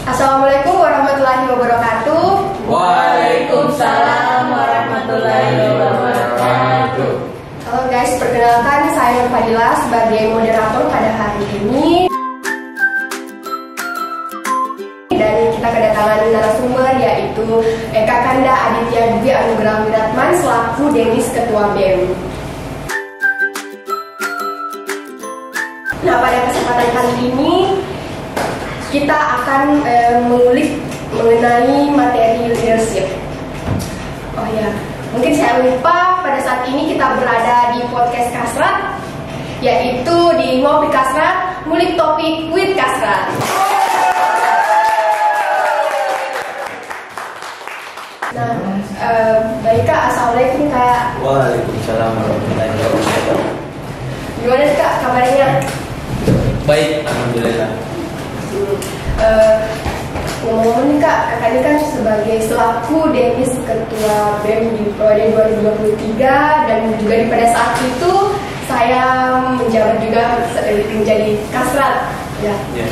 Assalamualaikum warahmatullahi wabarakatuh. Waalaikumsalam warahmatullahi wabarakatuh. Halo guys, perkenalkan saya Nur Fadila sebagai moderator pada hari ini. Dan kita kedatangan narasumber yaitu Eka Kanda Aditya Dwi Anugrah Wiratman selaku Denis Ketua BEM. Nah, pada kesempatan kali ini kita akan mengulik mengenai materi leadership. Oh ya, mungkin saya lupa pada saat ini kita berada di podcast Kasrat, yaitu di Ngopi Kasrat, ngulik topik with Kasrat. Nah, baik Kak, assalamualaikum Kak. Waalaikumsalam warahmatullahi wabarakatuh. Gimana Kak kabarnya? Baik, alhamdulillah. Ngomong-ngomong nih Kak, Kakak ini kan sebagai selaku Denis Ketua BEM di periode 2023 dan juga pada saat itu saya menjabat juga menjadi Kasrat ya. Yeah.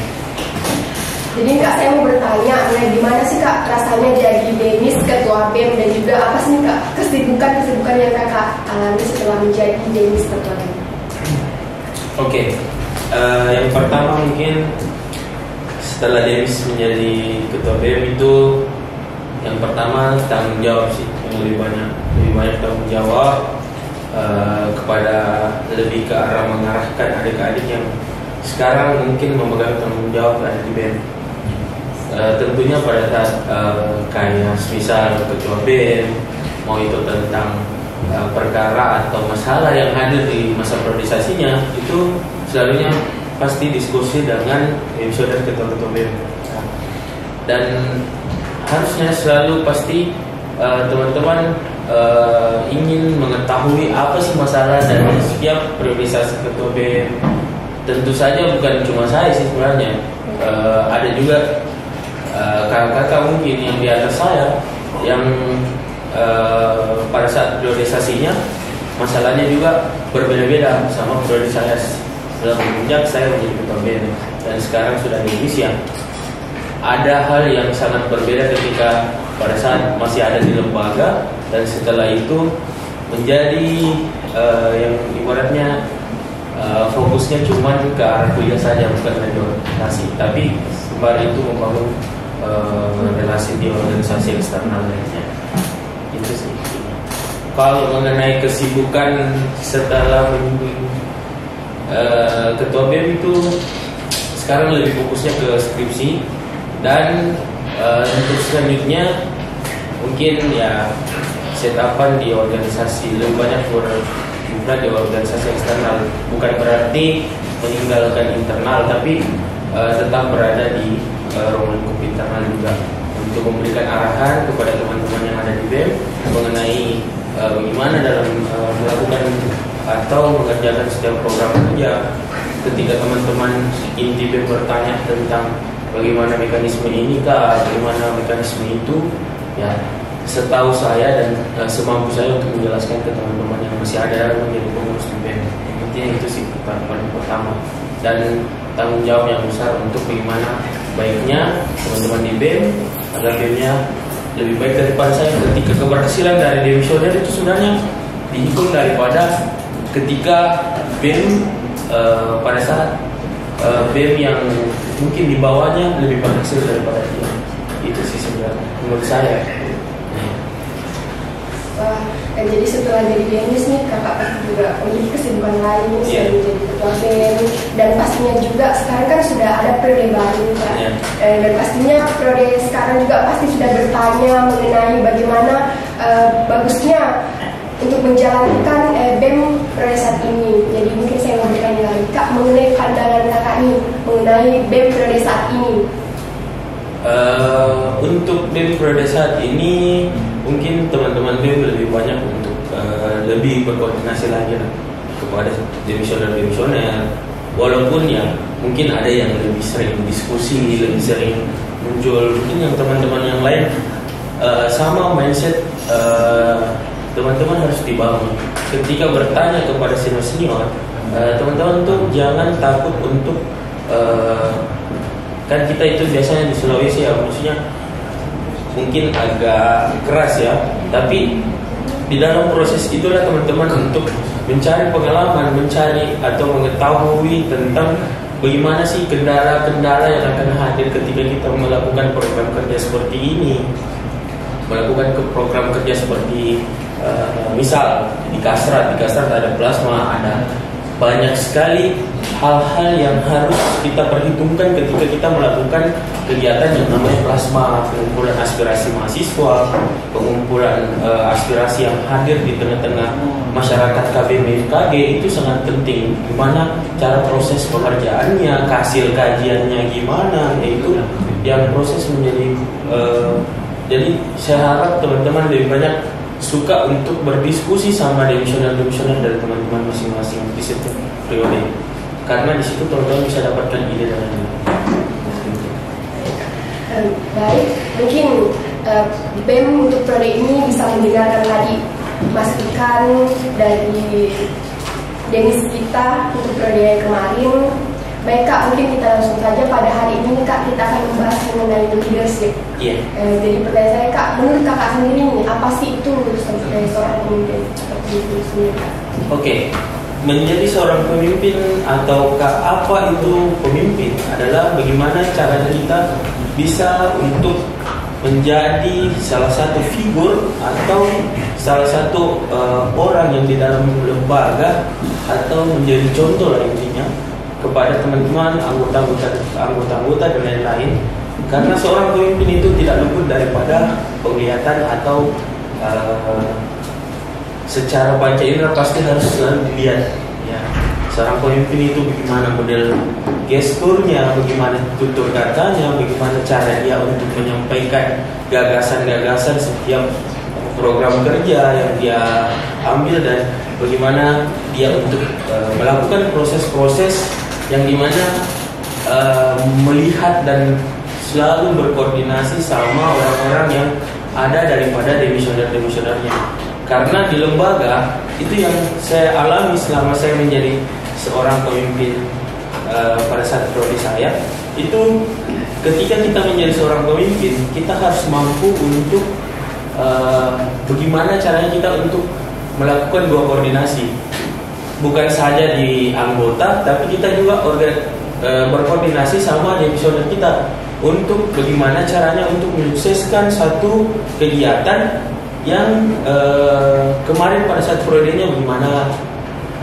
Jadi Kak, saya mau bertanya, gimana sih Kak rasanya jadi Denis Ketua BEM dan juga apa sih Kak kesibukan yang Kakak alami setelah menjadi Denis Ketua BEM? Oke, yang pertama mungkin setelah Denis menjadi Ketua BEM itu yang pertama tanggung jawab sih, yang lebih banyak tanggung jawab kepada lebih ke arah mengarahkan adik-adik yang sekarang mungkin memegang tanggung jawab ada di BEM. Tentunya pada saat kayak misal Ketua BEM mau itu tentang perkara atau masalah yang ada di masa priorisasinya itu selalunya pasti diskusi dengan saudara ketua-ketua BEM dan harusnya selalu pasti teman-teman ingin mengetahui apa sih masalah dari setiap priorisasi ketua BEM. Tentu saja bukan cuma saya sih sebenarnya, ada juga kakak-kakak mungkin yang di atas saya yang pada saat priorisasinya masalahnya juga berbeda-beda sama priorisasi semenjak saya menjadi ketua BEM dan sekarang sudah di Indonesia. Ada hal yang sangat berbeda ketika pada saat masih ada di lembaga dan setelah itu menjadi yang ibaratnya fokusnya cuma ke arah kuliah saja, bukan lagi organisasi, tapi kembali itu membangun relasi di organisasi eksternal lainnya. Itu sih. Kalau mengenai kesibukan setelah Ketua BEM itu sekarang lebih fokusnya ke skripsi dan untuk selanjutnya mungkin ya setapan di organisasi, lebih banyak berada di organisasi eksternal, bukan berarti meninggalkan internal tapi tetap berada di ruang lingkup internal juga untuk memberikan arahan kepada teman-teman yang ada di BEM mengenai bagaimana dalam melakukan atau mengerjakan setiap program kerja. Ketika teman-teman inti BEM bertanya tentang bagaimana mekanisme ini kah, bagaimana mekanisme itu, ya setahu saya dan semampu saya untuk menjelaskan ke teman-teman yang masih ada menjadi pengurus di BEM. Intinya itu sih paling pertama, dan tanggung jawab yang besar untuk bagaimana baiknya teman-teman di BEM agar BEM-nya lebih baik daripada saya. Ketika keberhasilan dari demisioner itu sebenarnya dihitung daripada ketika BEM pada saat BEM yang mungkin di bawahnya lebih berhasil daripada dia. Itu sih sebenarnya menurut saya. Wah, dan jadi setelah jadi Denis nih kakak pasti juga memiliki kesibukan lain selain menjadi ketua BEM dan pastinya juga sekarang kan sudah ada periode baru Kak. Dan pastinya periode sekarang juga pasti sudah bertanya mengenai bagaimana bagusnya untuk menjalankan BEM periode saat ini. Jadi mungkin saya mau bertanya lagi Kak mengenai pandangan kakak nih mengenai BEM periode saat ini. Untuk BEM periode saat ini mungkin teman-teman BEM lebih banyak untuk lebih berkoordinasi lagi kepada demisioner, walaupun ya mungkin ada yang lebih sering diskusi, lebih sering muncul. Mungkin yang teman-teman yang lain sama mindset teman-teman harus dibangun. Ketika bertanya kepada senior-senior, teman-teman tuh jangan takut untuk kan kita itu biasanya di Sulawesi ya, maksudnya mungkin agak keras ya, tapi di dalam proses itulah teman-teman untuk mencari pengalaman, mencari atau mengetahui tentang bagaimana sih kendala-kendala yang akan hadir ketika kita melakukan program kerja seperti ini, melakukan program kerja seperti misal di Kasrat ada plasma, ada banyak sekali hal-hal yang harus kita perhitungkan ketika kita melakukan kegiatan yang namanya plasma, pengumpulan aspirasi mahasiswa, pengumpulan aspirasi yang hadir di tengah-tengah masyarakat KBMFKG itu sangat penting. Gimana cara proses pengerjaannya, hasil kajiannya gimana, yaitu yang proses menjadi jadi saya harap teman-teman lebih banyak suka untuk berdiskusi sama demisioner dari teman-teman masing-masing di situ periode, karena di situ teman-teman bisa dapatkan ide dan baik, mungkin BEM untuk periode ini bisa mendengarkan tadi masukan dari demis kita untuk periode kemarin. Baik Kak, mungkin kita langsung saja pada hari ini Kak, kita akan membahas mengenai leadership. Jadi pertanyaan saya Kak, menurut Kakak sendiri nih, apa sih itu sebagai seorang pemimpin atau pemimpin sendiri Kak? Menjadi seorang pemimpin ataukah apa itu pemimpin adalah bagaimana caranya kita bisa untuk menjadi salah satu figur atau salah satu orang yang di dalam lembaga atau menjadi contoh lah intinya kepada teman-teman anggota-anggota dan lain-lain. Karena seorang pemimpin itu tidak luput daripada penglihatan atau secara panca indera pasti harus selalu dilihat ya. Seorang pemimpin itu bagaimana model gesturnya, bagaimana tutur katanya, bagaimana cara dia untuk menyampaikan gagasan-gagasan setiap program kerja yang dia ambil, dan bagaimana dia untuk melakukan proses-proses yang dimana melihat dan selalu berkoordinasi sama orang-orang yang ada daripada demisioner-demisionernya. Karena di lembaga itu yang saya alami selama saya menjadi seorang pemimpin pada saat prodi saya, itu ketika kita menjadi seorang pemimpin kita harus mampu untuk bagaimana caranya kita untuk melakukan dua koordinasi, bukan saja di anggota tapi kita juga berkoordinasi sama demisioner kita untuk bagaimana caranya untuk menyukseskan satu kegiatan yang kemarin pada saat periodenya bagaimana.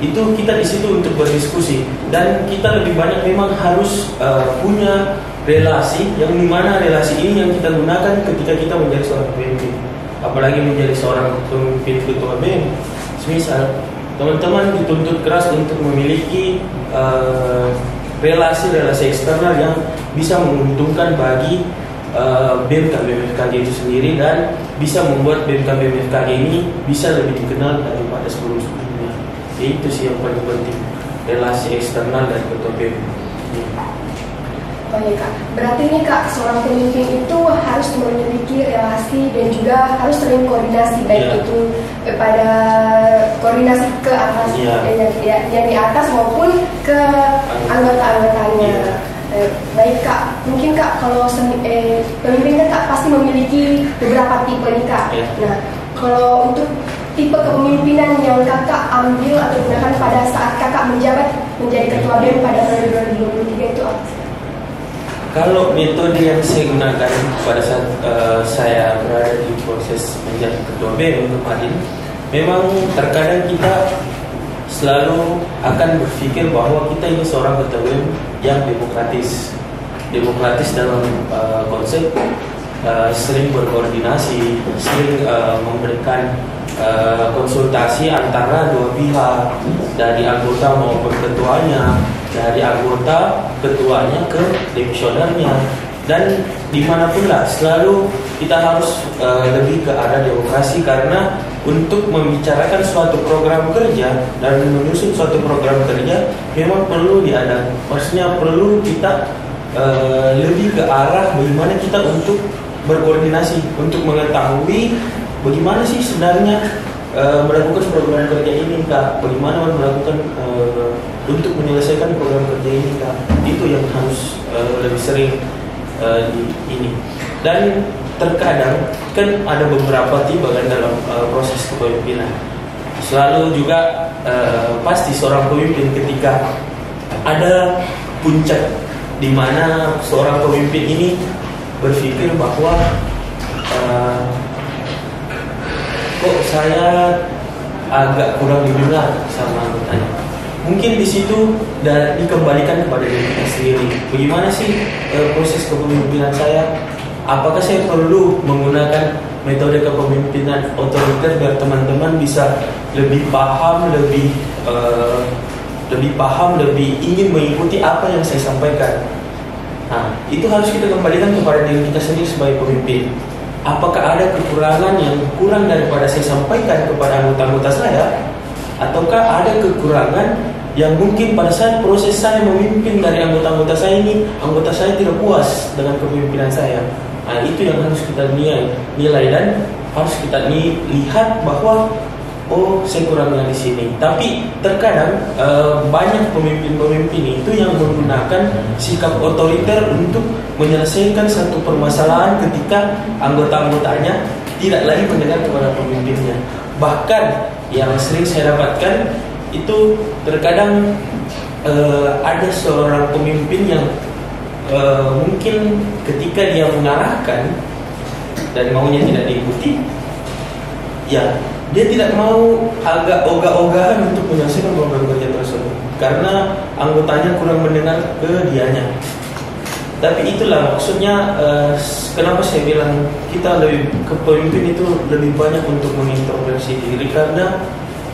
Itu kita di situ untuk berdiskusi, dan kita lebih banyak memang harus punya relasi yang dimana relasi ini yang kita gunakan ketika kita menjadi seorang pemimpin, apalagi menjadi seorang pemimpin ketua BEM. Misal teman-teman dituntut keras untuk memiliki relasi-relasi eksternal yang bisa menguntungkan bagi BEM KBMFKG itu sendiri, dan bisa membuat BEM KBMFKG ini bisa lebih dikenal daripada sebelum-sebelumnya. Itu sih yang paling penting, relasi eksternal dan ketua BEM. Baik Kak, berarti nih Kak, seorang pemimpin itu harus memiliki relasi dan juga harus sering koordinasi, baik itu pada koordinasi ke atas yang di atas maupun ke anggota-anggotanya. Baik Kak, mungkin Kak kalau pemimpin kan Kak pasti memiliki beberapa tipe nih Kak. Nah, kalau untuk tipe kepemimpinan yang Kakak ambil atau gunakan pada saat Kakak menjabat menjadi ketua BEM pada tahun 2023 itu apa? Kalau metode yang saya gunakan pada saat saya berada di proses menjadi ketua BEM kemarin, memang terkadang kita selalu akan berpikir bahwa kita ini seorang ketua BEM yang demokratis dalam konsep sering berkoordinasi, sering memberikan konsultasi antara dua pihak, dari anggota maupun ketuanya, dari anggota ketuanya ke demisionernya, dan dimanapun lah selalu kita harus lebih ke arah demokrasi, karena untuk membicarakan suatu program kerja dan menyusun suatu program kerja memang perlu diadakan, maksudnya perlu kita lebih ke arah bagaimana kita untuk berkoordinasi untuk mengetahui bagaimana sih sebenarnya melakukan program kerja ini Kak, bagaimana melakukan untuk menyelesaikan program kerja ini Kak. Itu yang harus lebih sering ini. Dan terkadang kan ada beberapa tipe kan dalam proses kepemimpinan. Selalu juga pasti seorang pemimpin ketika ada puncak di mana seorang pemimpin ini berpikir bahwa kok saya agak kurang didengar sama anggotanya. Mungkin di situ dikembalikan kepada diri kita sendiri. Bagaimana sih proses kepemimpinan saya? Apakah saya perlu menggunakan metode kepemimpinan otoriter biar teman-teman bisa lebih paham, lebih ingin mengikuti apa yang saya sampaikan? Nah, itu harus kita kembalikan kepada diri kita sendiri sebagai pemimpin. Apakah ada kekurangan yang kurang daripada saya sampaikan kepada anggota-anggota saya? Ataukah ada kekurangan yang mungkin pada saat proses saya memimpin dari anggota-anggota saya ini, anggota saya tidak puas dengan kepemimpinan saya? Nah, itu yang harus kita nilai dan harus kita lihat bahwa oh, saya kurangnya di sini. Tapi terkadang banyak pemimpin-pemimpin itu yang menggunakan sikap otoriter untuk menyelesaikan satu permasalahan ketika anggota-anggotanya tidak lagi mendengar kepada pemimpinnya. Bahkan yang sering saya dapatkan itu terkadang ada seorang pemimpin yang mungkin ketika dia mengarahkan dan maunya tidak diikuti, ya dia tidak mau agak ogah-ogahan untuk menyelesaikan program kerja tersebut karena anggotanya kurang mendengar ke dianya. Tapi itulah maksudnya kenapa saya bilang kita kepemimpin itu lebih banyak untuk mengintrospeksi diri, karena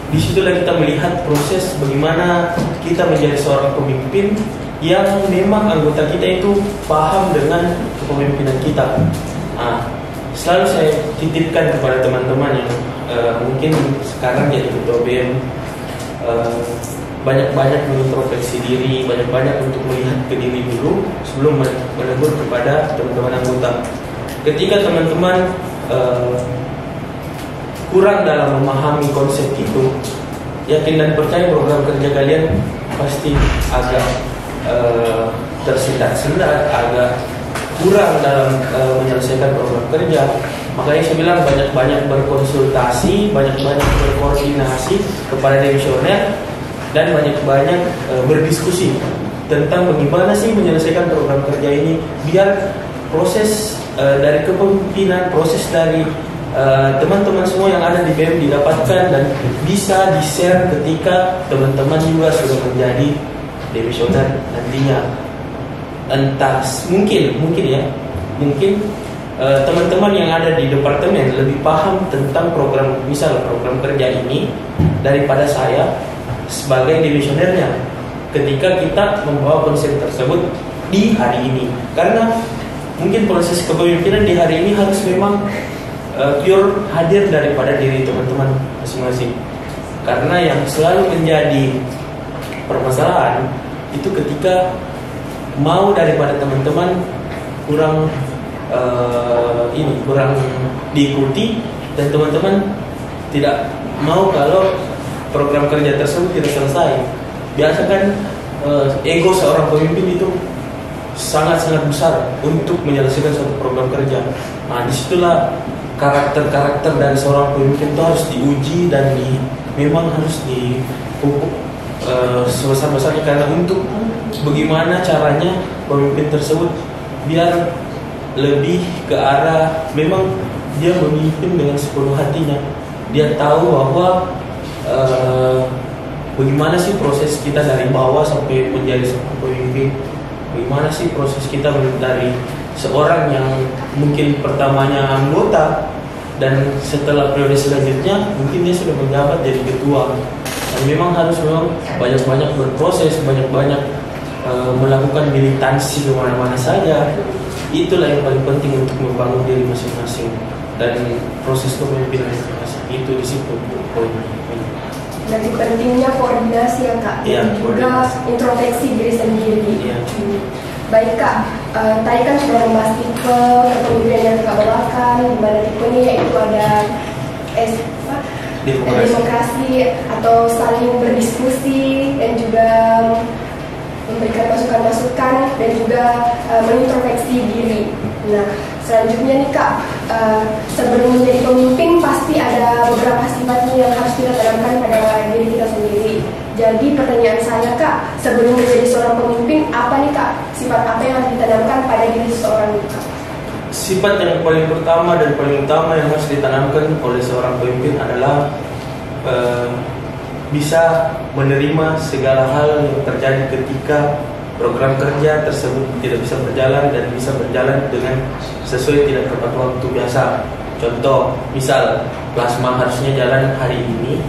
disitulah kita melihat proses bagaimana kita menjadi seorang pemimpin yang memang anggota kita itu paham dengan kepemimpinan kita. Nah, selalu saya titipkan kepada teman-teman yang mungkin sekarang jadi ketua BEM, banyak-banyak mengintrospeksi diri, banyak-banyak untuk melihat ke diri dulu sebelum menegur kepada teman-teman anggota. Ketika teman-teman kurang dalam memahami konsep itu, yakin dan percaya program kerja kalian pasti agak tersendat-sendat, agak kurang dalam menyelesaikan program kerja. Makanya saya bilang banyak-banyak berkonsultasi, banyak-banyak berkoordinasi kepada demisioner, dan banyak-banyak berdiskusi tentang bagaimana sih menyelesaikan program kerja ini biar proses dari kepemimpinan, proses dari teman-teman semua yang ada di BEM didapatkan dan bisa di-share ketika teman-teman juga sudah menjadi demisioner nantinya. Entah mungkin teman-teman yang ada di departemen lebih paham tentang program kerja ini daripada saya sebagai demisionernya ketika kita membawa konsep tersebut di hari ini. Karena mungkin proses kepemimpinan di hari ini harus memang pure hadir daripada diri teman-teman masing-masing. Karena yang selalu menjadi permasalahan itu ketika mau daripada teman-teman kurang diikuti, dan teman-teman tidak mau kalau program kerja tersebut tidak selesai. Biasa kan ego seorang pemimpin itu sangat-sangat besar untuk menyelesaikan suatu program kerja. Nah, disitulah karakter-karakter dari seorang pemimpin itu harus diuji dan memang harus dipupuk sebesar-besarnya, karena untuk bagaimana caranya pemimpin tersebut biar lebih ke arah memang dia memimpin dengan sepenuh hatinya. Dia tahu bahwa bagaimana sih proses kita dari bawah sampai menjadi seorang pemimpin. Bagaimana sih proses kita dari seorang yang mungkin pertamanya anggota dan setelah periode selanjutnya mungkin dia sudah menjabat jadi ketua. Dan memang harus banyak-banyak berproses, banyak-banyak melakukan militansi kemana-mana saja. Itulah yang paling penting untuk membangun diri masing-masing dan proses kepemimpinan masing-masing. Itu di situ poinnya. Jadi pentingnya koordinasi ya Kak, ya, dan juga introspeksi diri sendiri. Ya. Baik Kak, tadi kan sudah membahas tipe kepemimpinan yang Kak bawakan, di mana tipenya yaitu ada demokrasi atau saling berdiskusi dan juga memberikan masukan-masukan dan juga mengintrospeksi diri. Nah, selanjutnya nih Kak, sebelum menjadi pemimpin pasti ada beberapa sifatnya yang harus kita tanamkan pada diri kita sendiri. Jadi pertanyaan saya Kak, sebelum menjadi seorang pemimpin, apa nih Kak, sifat apa yang harus ditanamkan pada diri seseorang nih Kak? Sifat yang paling pertama dan paling utama yang harus ditanamkan oleh seorang pemimpin adalah bisa menerima segala hal yang terjadi ketika program kerja tersebut tidak bisa berjalan dan bisa berjalan dengan sesuai tidak tepat waktu biasa. Contoh, misal plasma harusnya jalan hari ini,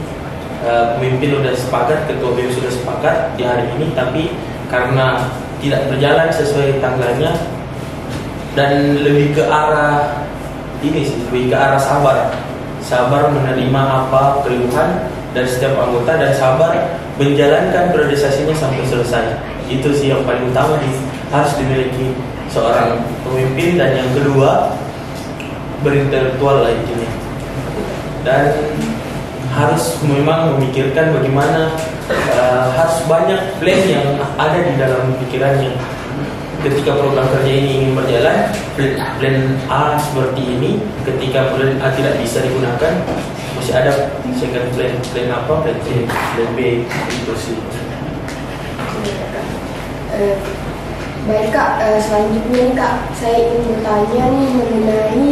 pemimpin sudah sepakat, ketua BEM sudah sepakat di hari ini, tapi karena tidak berjalan sesuai tanggalnya dan lebih ke arah ini sih, lebih ke arah sabar menerima apa keluhan dari setiap anggota dan sabar menjalankan priorisasinya sampai selesai. Itu sih yang paling utama harus dimiliki seorang pemimpin. Dan yang kedua, berintelektual lah intinya, dan harus memang memikirkan bagaimana harus banyak plan yang ada di dalam pikirannya. Ketika program kerja ini ingin berjalan, plan A seperti ini. Ketika plan A tidak bisa digunakan, masih ada second plan apa, plan C, plan B, itu sih. Baik Kak, selanjutnya nih Kak, saya ingin bertanya nih mengenai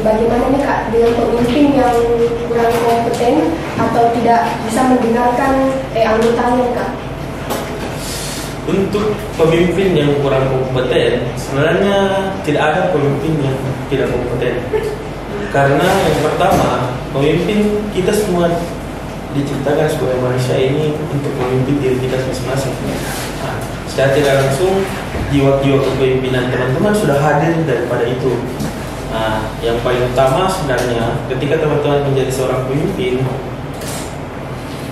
bagaimana nih Kak dengan pemimpin yang kurang kompeten atau tidak bisa mendengarkan anggotanya Kak? Untuk pemimpin yang kurang kompeten, sebenarnya tidak ada pemimpin yang tidak kompeten. Karena yang pertama, pemimpin kita semua diciptakan sebagai manusia ini untuk memimpin diri kita masing-masing. Nah, secara tidak langsung jiwa-jiwa kepemimpinan teman-teman sudah hadir daripada itu. Nah, yang paling utama sebenarnya ketika teman-teman menjadi seorang pemimpin,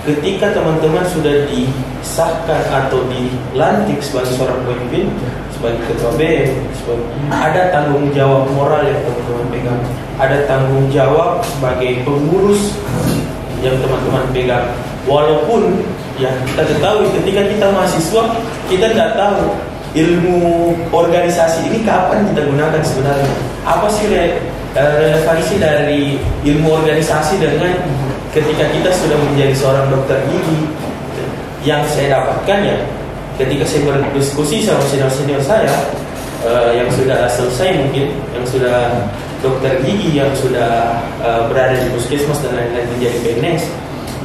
ketika teman-teman sudah disahkan atau dilantik sebagai seorang pemimpin, sebagai ketua BEM, ada tanggung jawab moral yang teman-teman pegang, ada tanggung jawab sebagai pengurus yang teman-teman pegang. Walaupun ya kita ketahui ketika kita mahasiswa, kita tidak tahu ilmu organisasi ini kapan kita gunakan sebenarnya. Apa sih relevansi dari ilmu organisasi dengan ketika kita sudah menjadi seorang dokter gigi? Yang saya dapatkan ya, ketika saya berdiskusi sama senior-senior saya yang sudah selesai mungkin, yang sudah dokter gigi, yang sudah berada di puskesmas dan lain-lain menjadi PNS,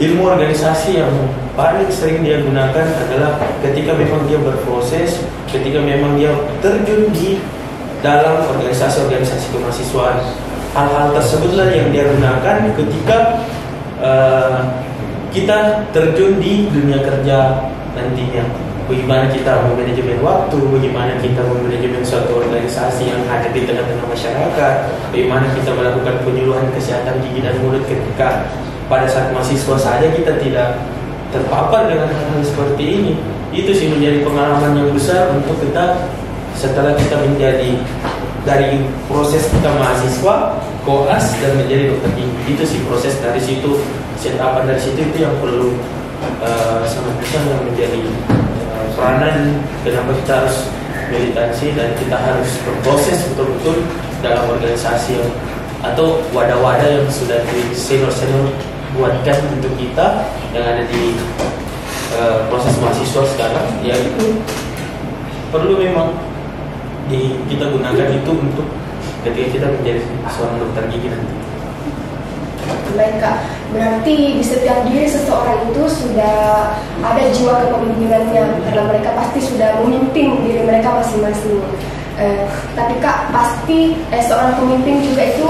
ilmu organisasi yang paling sering dia gunakan adalah ketika memang dia berproses, ketika memang dia terjun di dalam organisasi-organisasi kemahasiswaan. Hal-hal tersebutlah yang dia gunakan ketika kita terjun di dunia kerja nantinya. Bagaimana kita memanajemen waktu, bagaimana kita memanajemen suatu organisasi yang ada di tengah-tengah masyarakat, bagaimana kita melakukan penyuluhan kesehatan gigi dan mulut ketika pada saat mahasiswa saja kita tidak terpapar dengan hal-hal seperti ini. Itu sih menjadi pengalaman yang besar untuk kita setelah kita menjadi dari proses kita mahasiswa, koas dan menjadi dokter gigi. Itu sih proses dari situ, setapan dari situ itu yang perlu sangat besar yang menjadi peranan kenapa kita harus militansi dan kita harus berproses betul-betul dalam organisasi atau wadah-wadah yang sudah di senior-senior buatkan untuk kita yang ada di proses mahasiswa sekarang. Ya itu perlu memang kita gunakan itu untuk ketika kita menjadi seorang dokter gigi nanti. Baik Kak, berarti di setiap diri seseorang itu sudah ada jiwa kepemimpinannya karena mereka pasti sudah memimpin diri mereka masing-masing. Tapi Kak, pasti seorang pemimpin juga itu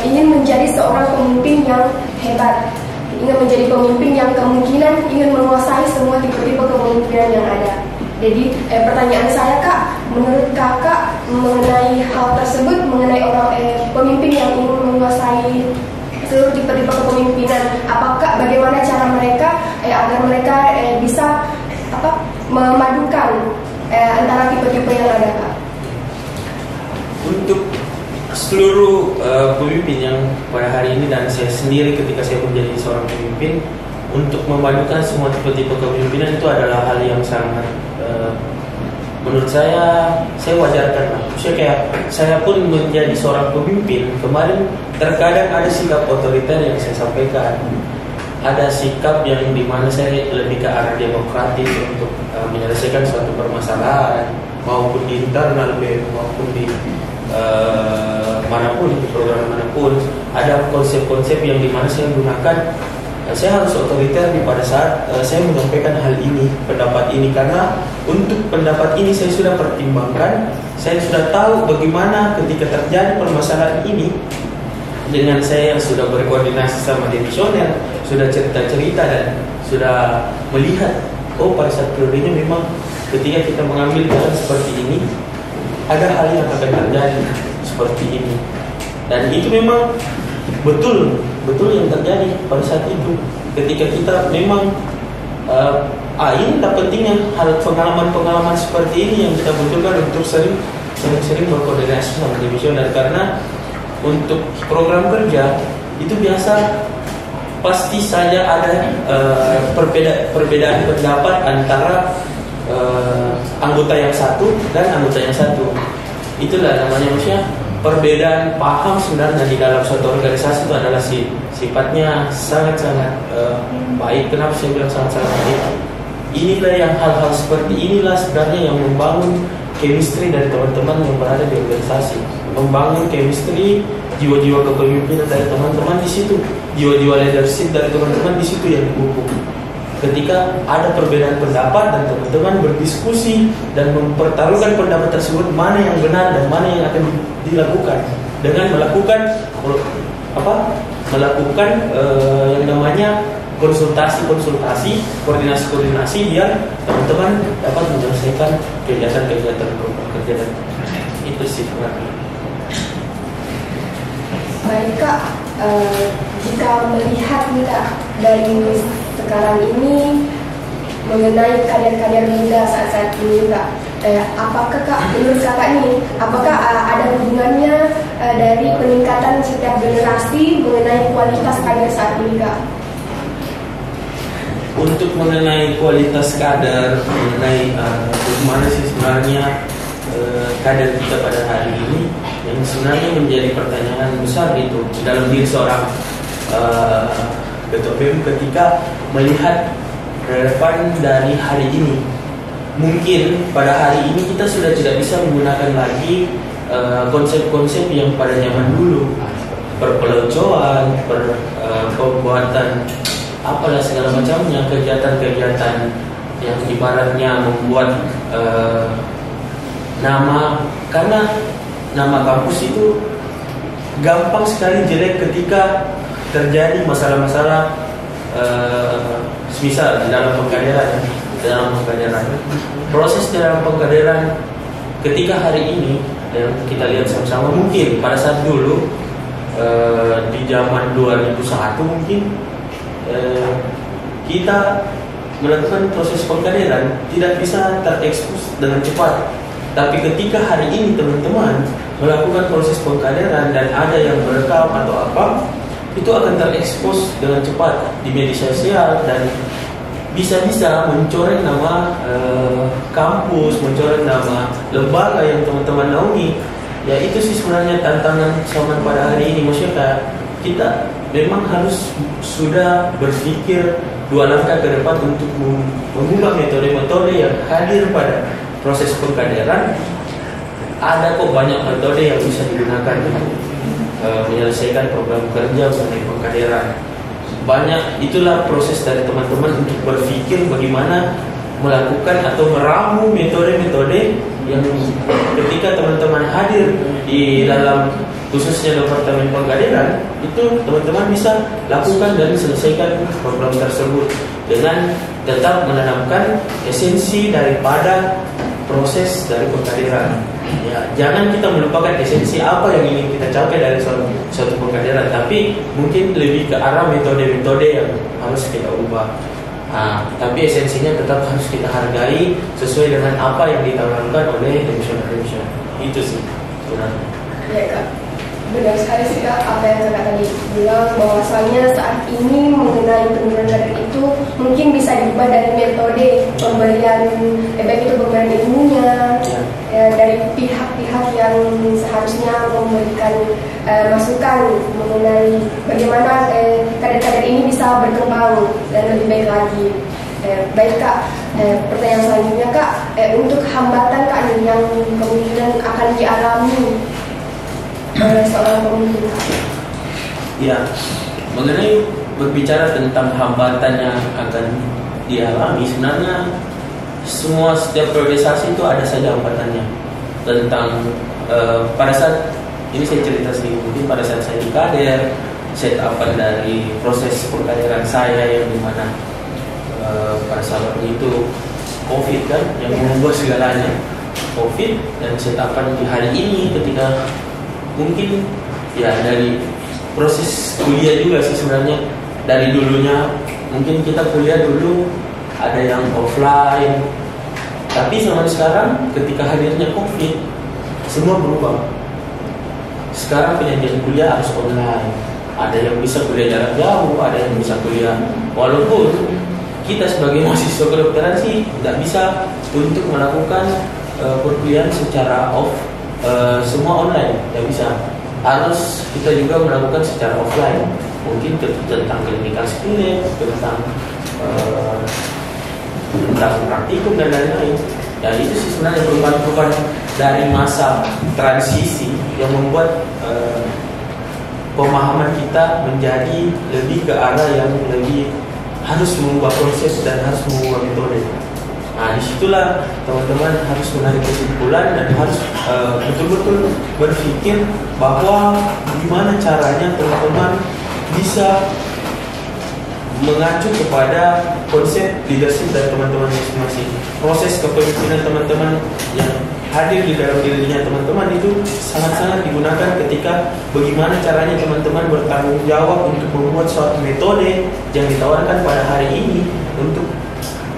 ingin menjadi seorang pemimpin yang hebat, ingin menjadi pemimpin yang kemungkinan ingin menguasai semua tipe-tipe kepemimpinan yang ada. Jadi pertanyaan saya Kak, menurut Kakak mengenai hal tersebut, mengenai orang pemimpin yang ingin menguasai seluruh tipe-tipe kepemimpinan, apakah bagaimana cara mereka agar mereka bisa memadukan antara tipe-tipe yang ada Kak? Untuk seluruh pemimpin yang pada hari ini dan saya sendiri ketika saya menjadi seorang pemimpin, untuk memadukan semua tipe-tipe kepemimpinan itu adalah hal yang sangat menurut saya wajarkan lah. Saya pun menjadi seorang pemimpin kemarin, terkadang ada sikap otoriter yang saya sampaikan, ada sikap yang dimana saya lebih ke arah demokratis untuk menyelesaikan suatu permasalahan, maupun di internal maupun di manapun, di program manapun. Ada konsep-konsep yang dimana saya gunakan, saya harus otoriter pada saat saya menyampaikan hal ini, pendapat ini, karena untuk pendapat ini saya sudah pertimbangkan, saya sudah tahu bagaimana ketika terjadi permasalahan ini. Dengan saya yang sudah berkoordinasi sama demisioner, sudah cerita-cerita dan sudah melihat, pada saat periode ini memang ketika kita mengambil jalan seperti ini, ada hal yang akan terjadi seperti ini. Dan itu memang betul yang terjadi pada saat itu. Ketika kita memang ini tak pentingnya hal pengalaman seperti ini yang kita butuhkan untuk sering berkoordinasi sama demisioner, karena untuk program kerja itu biasa pasti saja ada perbedaan pendapat antara anggota yang satu dan anggota yang satu. Itulah namanya maksudnya perbedaan paham sebenarnya di dalam suatu organisasi itu adalah sifatnya sangat-sangat baik. Kenapa saya bilang sangat-sangat baik? Inilah yang hal-hal seperti inilah sebenarnya yang membangun chemistry dari teman-teman yang berada di organisasi, membangun chemistry, jiwa-jiwa kepemimpinan dari teman-teman di situ, jiwa-jiwa leadership dari teman-teman di situ yang dipupuk. Ketika ada perbedaan pendapat dan teman-teman berdiskusi dan mempertaruhkan pendapat tersebut, mana yang benar dan mana yang akan dilakukan, dengan melakukan yang namanya konsultasi, koordinasi biar teman-teman dapat menyelesaikan kegiatan kerja dan itu sih sebenarnya. Baik Kak, jika melihat nih Kak dari sekarang ini mengenai kader-kader muda saat ini Kak, apakah Kak menurut Kakak ini apakah ada hubungannya dari peningkatan setiap generasi mengenai kualitas kader saat ini Kak? Untuk mengenai kualitas kader, mengenai bagaimana sih sebenarnya kader kita pada hari ini, yang sebenarnya menjadi pertanyaan besar itu dalam diri seorang ketua BEM ketika melihat relevan dari hari ini. Mungkin pada hari ini kita sudah tidak bisa menggunakan lagi konsep-konsep yang pada zaman dulu, perpeloncoan, pembuatan apalah segala macamnya, kegiatan-kegiatan yang ibaratnya membuat karena nama kampus itu gampang sekali jelek ketika terjadi masalah-masalah misal dalam pengkaderan. Proses dalam pengkaderan ketika hari ini yang kita lihat sama-sama, mungkin pada saat dulu di zaman 2001 mungkin kita melakukan proses pengkaderan tidak bisa terekspos dengan cepat. Tapi ketika hari ini teman-teman melakukan proses pengkaderan dan ada yang merekam atau apa, itu akan terekspos dengan cepat di media sosial dan bisa-bisa mencoreng nama kampus, mencoreng nama lembaga yang teman-teman naungi. Ya itu sih sebenarnya tantangan zaman pada hari ini. Maksudnya kita memang harus sudah berpikir dua langkah ke depan untuk mengubah metode-metode yang hadir pada proses pengkaderan. Ada kok banyak metode yang bisa digunakan untuk menyelesaikan program kerja mengenai pengkaderan. Banyak, itulah proses dari teman-teman untuk berpikir bagaimana melakukan atau meramu metode-metode yang ketika teman-teman hadir di dalam khususnya departemen pengkaderan, itu teman-teman bisa lakukan dan selesaikan program tersebut dengan tetap menanamkan esensi daripada proses dari pengkaderan. Ya, jangan kita melupakan esensi apa yang ingin kita capai dari suatu pengkaderan, tapi mungkin lebih ke arah metode-metode yang harus kita ubah. Tapi esensinya tetap harus kita hargai sesuai dengan apa yang ditawarkan oleh demisioner. Itu sih sebenarnya. Ya Kak. Benar sekali sih Kak, apa yang Kakak tadi bilang, bahwasanya saat ini mengenai penurunan kader itu mungkin bisa diubah dari metode pemberian, baik itu pemberian ilmunya, dari pihak-pihak yang seharusnya memberikan masukan mengenai bagaimana kader-kader ini bisa berkembang dan lebih baik lagi. Baik Kak, pertanyaan selanjutnya Kak, untuk hambatan Kak yang kemungkinan akan dialami oleh seorang pemimpin. Ya, mengenai berbicara tentang hambatan yang akan dialami, sebenarnya setiap priorisasi itu ada saja hambatannya. Tentang pada saat ini saya cerita sedikit, mungkin pada saat saya di kader, set-upan dari proses pengkaderan saya yang dimana pada saat itu COVID kan yang mengubah segalanya, COVID, dan set-upan di hari ini ketika mungkin ya dari proses kuliah juga sih sebenarnya. Dari dulunya mungkin kita kuliah dulu ada yang offline, tapi zaman sekarang ketika hadirnya COVID semua berubah. Sekarang penyajian kuliah harus online, ada yang bisa kuliah jarak jauh, ada yang bisa kuliah, walaupun kita sebagai mahasiswa kedokteran sih tidak bisa untuk melakukan perkuliahan secara semua online, tidak bisa. Harus kita juga melakukan secara offline, mungkin tentang clinical skill, tentang praktikum dan lain-lain. Ya itu sih sebenarnya perubahan-perubahan dari masa transisi yang membuat pemahaman kita menjadi lebih ke arah yang lebih harus mengubah proses dan harus mengubah metode. Nah, disitulah teman-teman harus menarik kesimpulan dan harus betul-betul berpikir bahwa gimana caranya teman-teman bisa mengacu kepada konsep leadership dari teman-teman masing-masing. Proses kepemimpinan teman-teman yang hadir di dalam dirinya teman-teman itu sangat-sangat digunakan ketika bagaimana caranya teman-teman bertanggung jawab untuk membuat suatu metode yang ditawarkan pada hari ini untuk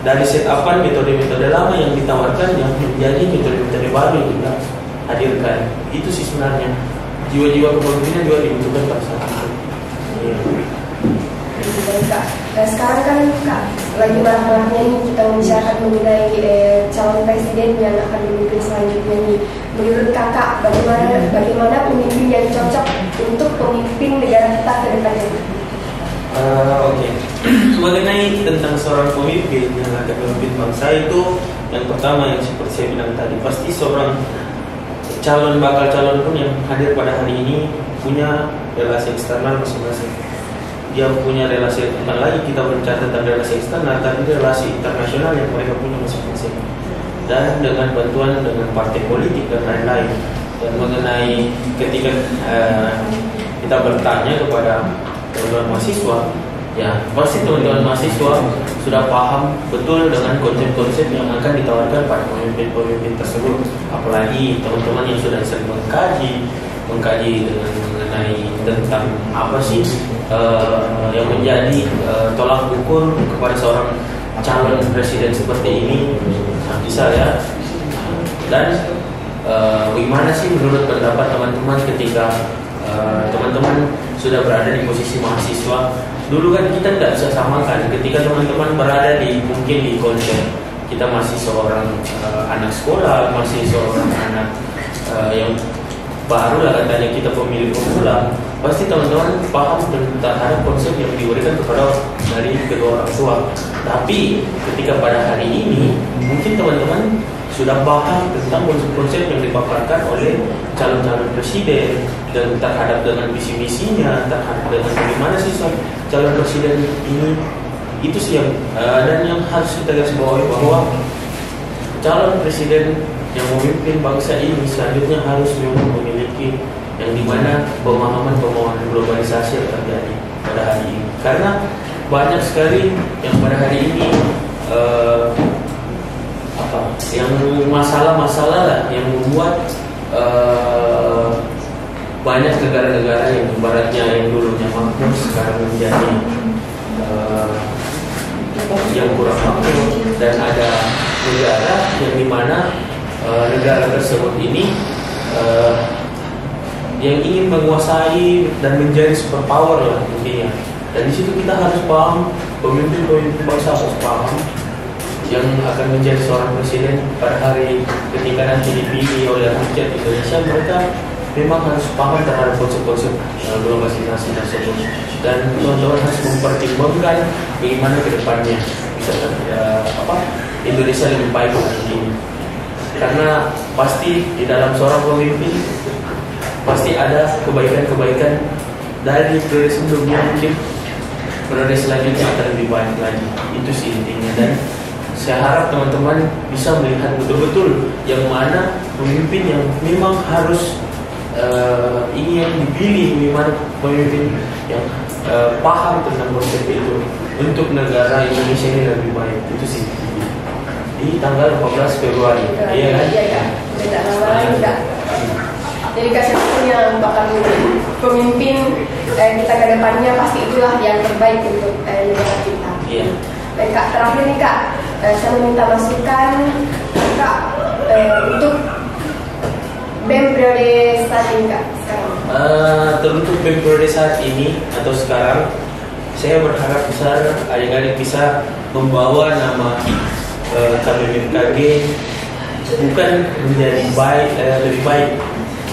dari set-upan metode-metode lama yang ditawarkan yang menjadi metode-metode baru yang kita hadirkan. Itu sih sebenarnya jiwa-jiwa kepemimpinan juga dibutuhkan pada saat itu. Kak, sekarang kan Kak lagi marak-maraknya nih kita membicarakan mengenai calon presiden yang akan memimpin selanjutnya nih. Menurut Kakak bagaimana pemimpin yang cocok untuk pemimpin negara kita ke depannya? Oke. Mengenai tentang seorang pemimpin yang akan memimpin bangsa itu, yang pertama yang seperti saya bilang tadi, pasti seorang bakal calon pun yang hadir pada hari ini punya relasi eksternal masing-masing. Dia punya relasi, bukan lagi kita berbicara tentang relasi eksternal, tapi relasi internasional yang mereka punya masing-masing. Dan dengan bantuan dengan partai politik dan lain-lain. Dan mengenai ketika kita bertanya kepada teman-teman mahasiswa, ya pasti teman-teman mahasiswa sudah paham betul dengan konsep-konsep yang akan ditawarkan pada pemimpin-pemimpin tersebut. Apalagi teman-teman yang sudah sering mengkaji dengan mengenai tentang apa sih yang menjadi tolak ukur kepada seorang calon presiden seperti ini. Nah, bisa ya. Dan bagaimana sih menurut pendapat teman-teman ketika teman-teman sudah berada di posisi mahasiswa? Dulu kan kita tidak bisa samakan ketika teman-teman berada mungkin di konsep kita masih seorang anak sekolah, masih seorang anak yang baru lah katanya kita pemilih pemula, pasti teman-teman paham terhadap konsep yang diberikan kepada dari kedua orang tua. Tapi ketika pada hari ini mungkin teman-teman sudah paham tentang konsep yang dipaparkan oleh calon-calon presiden dan terhadap dengan visi misinya, terhadap dengan bagaimana sih calon presiden ini. Itu sih yang dan yang harus kita garis bawahi bahwa calon presiden yang memimpin bangsa ini selanjutnya harus memang memiliki yang dimana pemahaman globalisasi yang terjadi pada hari ini. Karena banyak sekali yang pada hari ini yang masalah-masalah lah yang membuat banyak negara-negara yang ibaratnya yang dulunya makmur sekarang menjadi yang kurang makmur, dan ada negara yang dimana negara tersebut ini yang ingin menguasai dan menjadi superpower lah intinya. Dan di situ kita harus paham, pemimpin bangsa harus paham yang akan menjadi seorang presiden pada hari ketika nanti dipilih oleh rakyat Indonesia. Mereka memang harus paham terhadap konsep-konsep globalisasi tersebut, dan teman-teman harus mempertimbangkan bagaimana ke depannya bisa Indonesia lebih baik hari ini. Karena pasti di dalam seorang pemimpin pasti ada kebaikan-kebaikan dari periode sebelumnya, mungkin periode selanjutnya akan lebih baik lagi. Itu sih intinya. Dan saya harap teman-teman bisa melihat betul-betul yang mana pemimpin yang memang harus ingin dipilih, bagaimana pemimpin yang paham tentang konsep itu untuk negara Indonesia ini lebih baik. Itu sih di tanggal 14 Februari. Iya kan? Iya. Tidak lama lagi. Jadi siapapun yang bakal menjadi pemimpin kita ke depannya pasti itulah yang terbaik untuk negara kita. Iya. Baik Kak, terakhir nih Kak, saya meminta masukan Kak untuk BEM periode saat ini Kak sekarang. Teruntuk BEM periode saat ini atau sekarang, saya berharap besar adik-adik bisa membawa nama KBBMKG bukan menjadi lebih baik,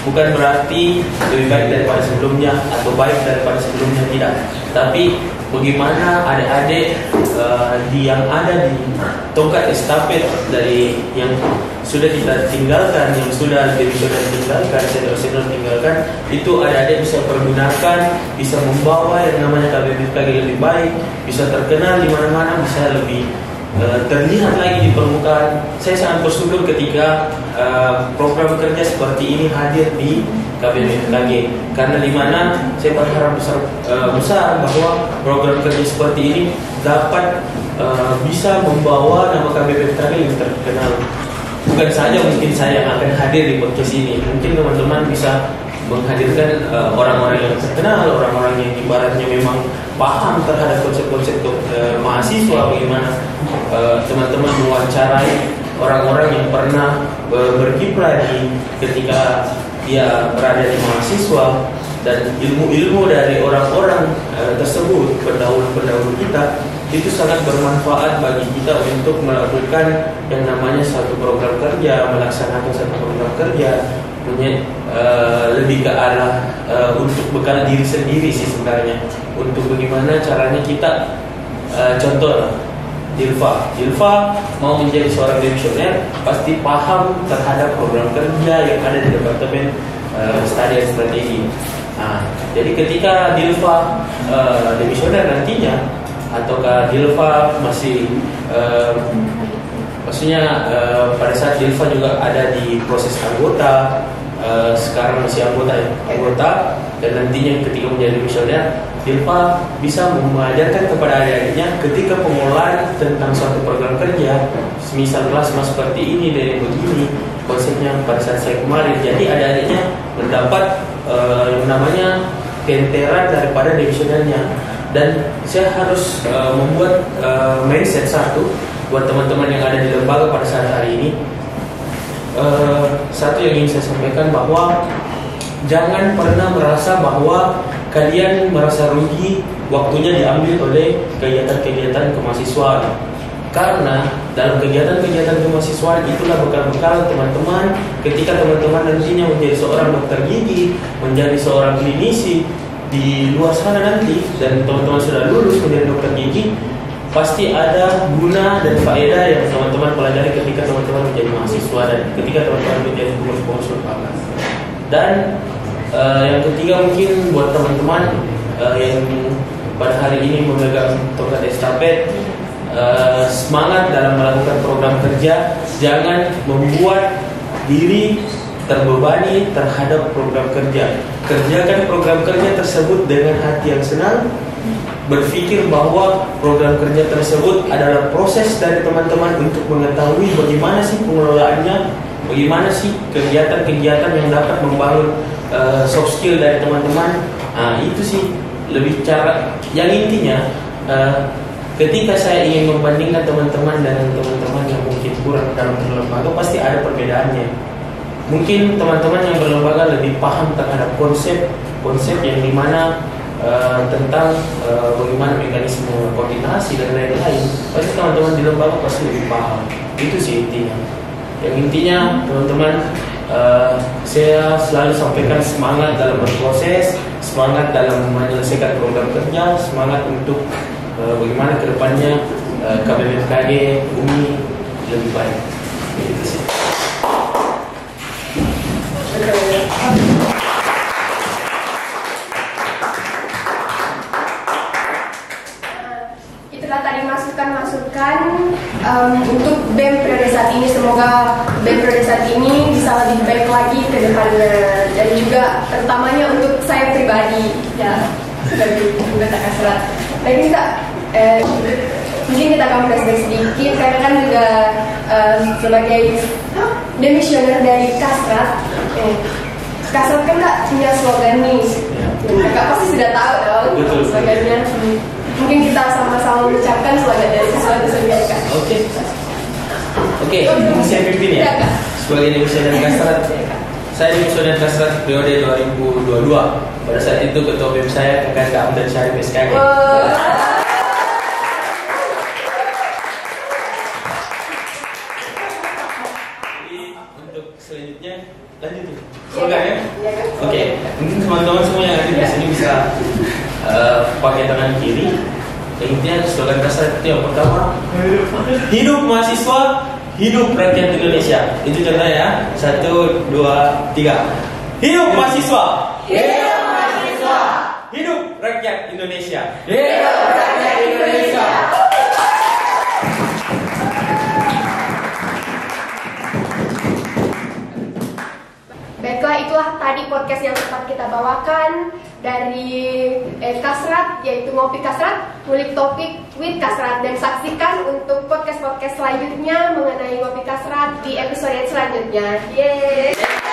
bukan berarti lebih baik daripada sebelumnya atau baik daripada sebelumnya, tidak. Tapi bagaimana adik-adik yang ada di tongkat estafet dari yang sudah kita tinggalkan, yang sudah tinggalkan, senior tinggalkan, itu adik-adik bisa pergunakan, bisa membawa yang namanya KBBMKG lebih baik, bisa terkenal di mana-mana, bisa lebih terlihat lagi di permukaan. Saya sangat bersyukur ketika program kerja seperti ini hadir di KBBMKG, karena di mana saya berharap besar bahwa program kerja seperti ini dapat bisa membawa nama KBBMKG yang terkenal. Bukan saja mungkin saya yang akan hadir di podcast ini, mungkin teman-teman bisa menghadirkan orang-orang yang terkenal, orang-orang yang ibaratnya memang paham terhadap konsep-konsep mahasiswa. Bagaimana teman-teman mewawancarai orang-orang yang pernah berkiprah ketika dia berada di mahasiswa, dan ilmu-ilmu dari orang-orang tersebut, pendahulu-pendahulu kita, itu sangat bermanfaat bagi kita untuk melakukan yang namanya satu program kerja, melaksanakan satu program kerja, lebih ke arah untuk bekal diri sendiri sih sebenarnya, untuk bagaimana caranya kita contoh Dilfa mau menjadi seorang demisioner pasti paham terhadap program kerja yang ada di Departemen Studi dan Strategi. Jadi ketika Dilfa demisioner nantinya, ataukah Dilfa masih maksudnya pada saat Dilfa juga ada di proses anggota, sekarang masih anggota, dan nantinya ketika menjadi misioner, Dilfa bisa mengajarkan kepada adik-adiknya ketika pengelolaan tentang suatu program kerja, misal plasma seperti ini dan begini konsepnya pada saat saya kemarin. Jadi adik-adiknya mendapat yang namanya kenteran daripada divisionernya. Dan saya harus membuat mindset satu buat teman-teman yang ada di lembaga pada saat hari ini. Satu yang ingin saya sampaikan, bahwa jangan pernah merasa bahwa kalian merasa rugi waktunya diambil oleh kegiatan-kegiatan kemahasiswaan. Karena dalam kegiatan-kegiatan kemahasiswaan itulah bekal-bekal teman-teman ketika teman-teman nantinya menjadi seorang dokter gigi, menjadi seorang klinisi di luar sana nanti, dan teman-teman sudah lulus menjadi dokter gigi, pasti ada guna dan faedah yang teman-teman pelajari ketika teman-teman menjadi mahasiswa dan ketika teman-teman menjadi pengurus fakultas. Dan yang ketiga mungkin buat teman-teman yang pada hari ini memegang tongkat estafet, semangat dalam melakukan program kerja, jangan membuat diri terbebani terhadap program kerja. Kerjakan program kerja tersebut dengan hati yang senang, berpikir bahwa program kerja tersebut adalah proses dari teman-teman untuk mengetahui bagaimana sih pengelolaannya, bagaimana sih kegiatan-kegiatan yang dapat membangun soft skill dari teman-teman. Itu sih lebih cara yang intinya. Ketika saya ingin membandingkan teman-teman dengan teman-teman yang mungkin kurang dalam lembaga, pasti ada perbedaannya. mungkin teman-teman yang berlembaga lebih paham terhadap konsep yang dimana tentang bagaimana mekanisme koordinasi dan lain-lain. Pasti teman-teman di lembaga pasti lebih paham. Itu sih intinya. Yang intinya teman-teman, saya selalu sampaikan semangat dalam berproses, semangat dalam menyelesaikan program kerja, semangat untuk bagaimana kedepannya KBMFKG Bumi lebih baik. Itu sih. Itulah tadi masukan-masukan untuk BEM periode saat ini. Semoga BEM periode saat ini bisa lebih baik lagi ke depannya, dan juga terutamanya untuk saya pribadi ya sebagai anggota Kasrat. Baik, kita mungkin kita akan flashback sedikit karena kan juga sebagai demisioner dari Kasrat. Kasrat kan Kak punya slogan nih, Kakak pasti sudah tahu dong slogannya. Mungkin kita sama-sama mengucapkan slogan dari siswa-siswa Kak. Oke, ini saya pimpin ya. Sebagai demisioner Kasrat, saya demisioner Kasrat periode 2022. Pada saat itu ketua BEM saya Kakak Amdan Syarif SKG. Selanjutnya lanjut slogan ya. Oke, mungkin teman-teman semua yang ada di sini bisa pakai tangan kiri. Yang intinya slogan Kasrat itu yang pertama, hidup mahasiswa, hidup rakyat Indonesia. Itu contohnya ya. 1, 2, 3. Hidup mahasiswa, hidup mahasiswa, hidup rakyat Indonesia, hidup rakyat Indonesia. Baiklah, itulah tadi podcast yang sempat kita bawakan dari Kasrat, yaitu Ngopi Kasrat, ngulik topik with Kasrat. Dan saksikan untuk podcast-podcast selanjutnya mengenai Ngopi Kasrat di episode selanjutnya. Yeay!